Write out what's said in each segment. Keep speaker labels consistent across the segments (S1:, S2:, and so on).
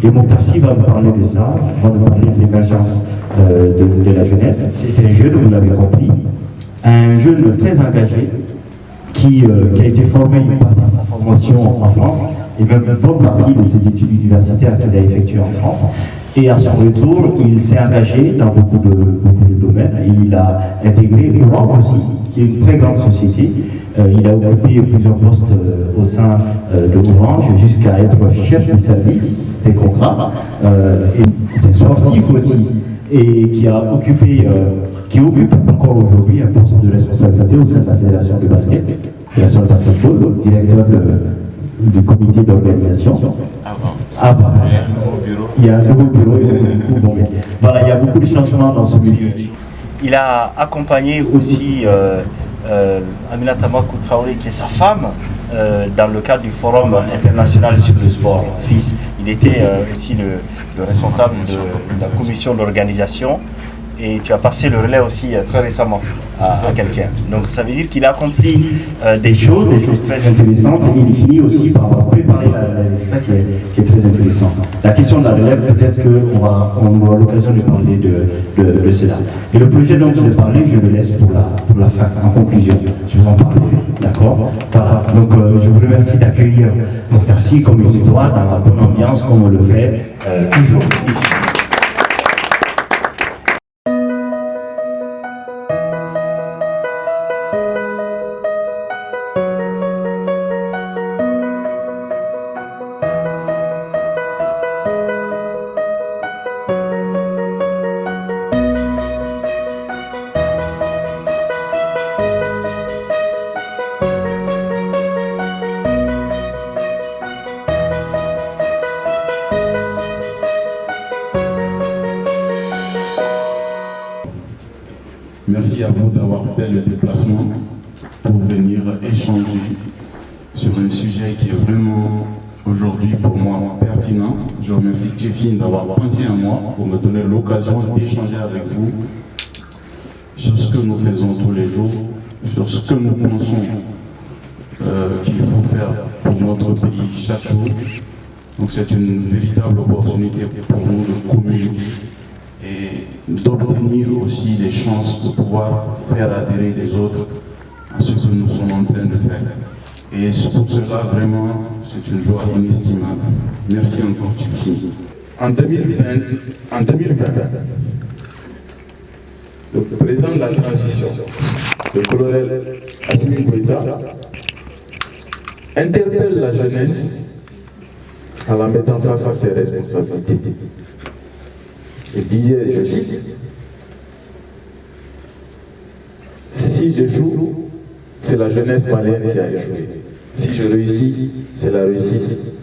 S1: Et Mokhtar-Sy va nous parler de ça, va nous parler de l'émergence de la jeunesse. C'est un jeune, vous l'avez compris, un jeune très engagé qui a été formé une partie de sa formation en France et même une bonne partie de ses études universitaires qu'il a effectuées en France. Et à son retour, il s'est engagé dans beaucoup de domaines. Et il a intégré Orange aussi, qui est une très grande société. Il a occupé plusieurs postes au sein de Orange jusqu'à être chef de service des contrats. Et c'est un sportif aussi, et qui occupe encore aujourd'hui un poste de responsabilité au sein de la Fédération de basket, Fédération de basketball, directeur du comité d'organisation. Il y a un nouveau bureau et du coup, voilà, il y a beaucoup de changements dans ce milieu. Il a accompagné aussi Aminata Makou Traoré, qui est sa femme, dans le cadre du Forum international sur le sport FIS. Il était aussi le responsable de la commission d'organisation. Et tu as passé le relais aussi très récemment à quelqu'un. Donc ça veut dire qu'il a accompli des choses très intéressantes, et il finit aussi par préparer ça qui est très intéressant. La question de la relève, peut-être qu'on aura l'occasion de parler de cela. Et le projet dont je vous ai parlé, je le laisse pour la fin, en conclusion. Je vous en parlerai, d'accord? Voilà. Donc je vous remercie d'accueillir Mokhtar-Sy comme il se doit, dans la bonne ambiance, comme on le fait toujours ici.
S2: Merci à vous d'avoir fait le déplacement pour venir échanger sur un sujet qui est vraiment aujourd'hui pour moi pertinent. Je remercie Tiffin d'avoir pensé à moi pour me donner l'occasion d'échanger avec vous sur ce que nous faisons tous les jours, sur ce que nous pensons qu'il faut faire pour notre pays chaque jour. Donc c'est une véritable opportunité pour nous de communiquer et d'obtenir aussi des chances de pouvoir faire adhérer les autres à ce que nous sommes en train de faire. Et pour cela, vraiment, c'est une joie inestimable. Merci encore, Tiffin. En 2020, le président de la transition, le colonel Assimi Goïta, interpelle la jeunesse en la mettant face à ses responsabilités. Il disait, je cite, « Si j'échoue, c'est la jeunesse malienne qui a échoué. Si je réussis, c'est la réussite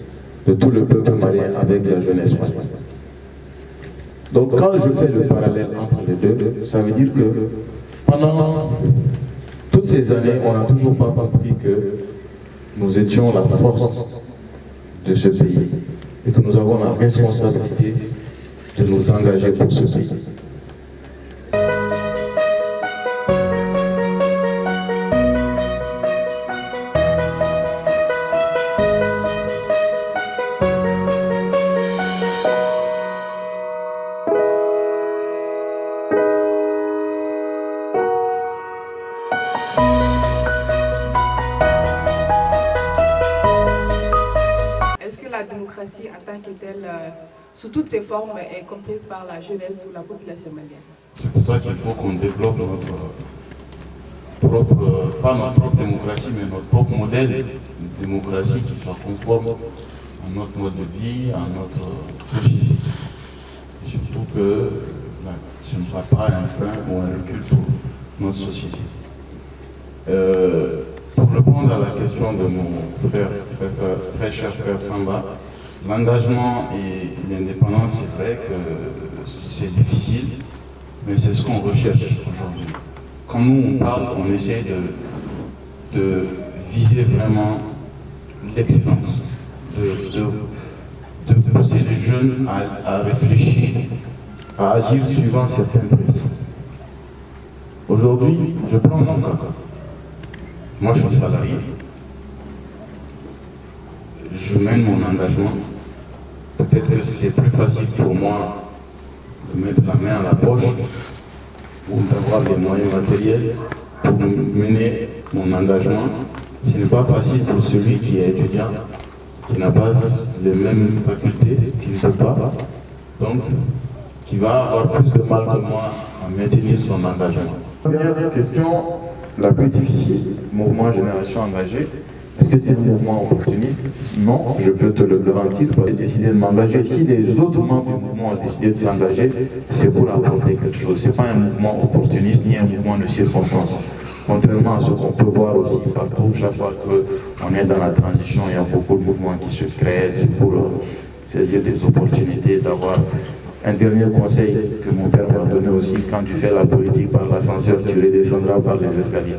S2: de tout le peuple malien avec la jeunesse malienne. » Donc quand je fais le parallèle entre les deux, ça veut dire que pendant toutes ces années, on n'a toujours pas compris que nous étions la force de ce pays et que nous avons la responsabilité de nous engager pour ce pays.
S3: Est-ce que la démocratie en tant que telle, sous toutes ses formes, est comprise par la jeunesse ou la population malienne?
S2: C'est pour ça qu'il faut qu'on développe notre propre, pas notre propre démocratie, mais notre propre modèle de démocratie qui soit conforme à notre mode de vie, à notre société. Et surtout que ce ne soit pas un frein ou un recul pour notre société. Pour répondre à la question de mon frère, très cher frère Samba, l'engagement et l'indépendance, c'est vrai que c'est difficile, mais c'est ce qu'on recherche aujourd'hui. Quand nous on parle, on essaie de viser vraiment l'excellence, de pousser les jeunes à réfléchir, à agir suivant certains principes. Aujourd'hui, je prends mon cas. Moi, je suis salarié. Je mène mon engagement. Peut-être peut-être que c'est plus facile pour moi de mettre la main à la poche ou d'avoir les moyens matériels pour mener mon engagement. Ce n'est pas facile pour celui qui est étudiant, qui n'a pas les mêmes facultés, qui ne peut pas, donc qui va avoir plus de mal que moi à maintenir son engagement.
S4: Première question, la plus difficile, mouvement Génération Engagée. Est-ce que c'est un mouvement opportuniste? Non, je peux te le garantir. J'ai décidé de m'engager. Si les autres membres du mouvement ont décidé de s'engager, c'est pour apporter quelque chose. Ce n'est pas un mouvement opportuniste ni un mouvement de circonstance. Contrairement à ce qu'on peut voir aussi partout, chaque fois qu'on est dans la transition, il y a beaucoup de mouvements qui se créent. C'est pour saisir des opportunités, d'avoir un dernier conseil que mon père m'a donné aussi. Quand tu fais la politique par l'ascenseur, tu redescendras par les escaliers.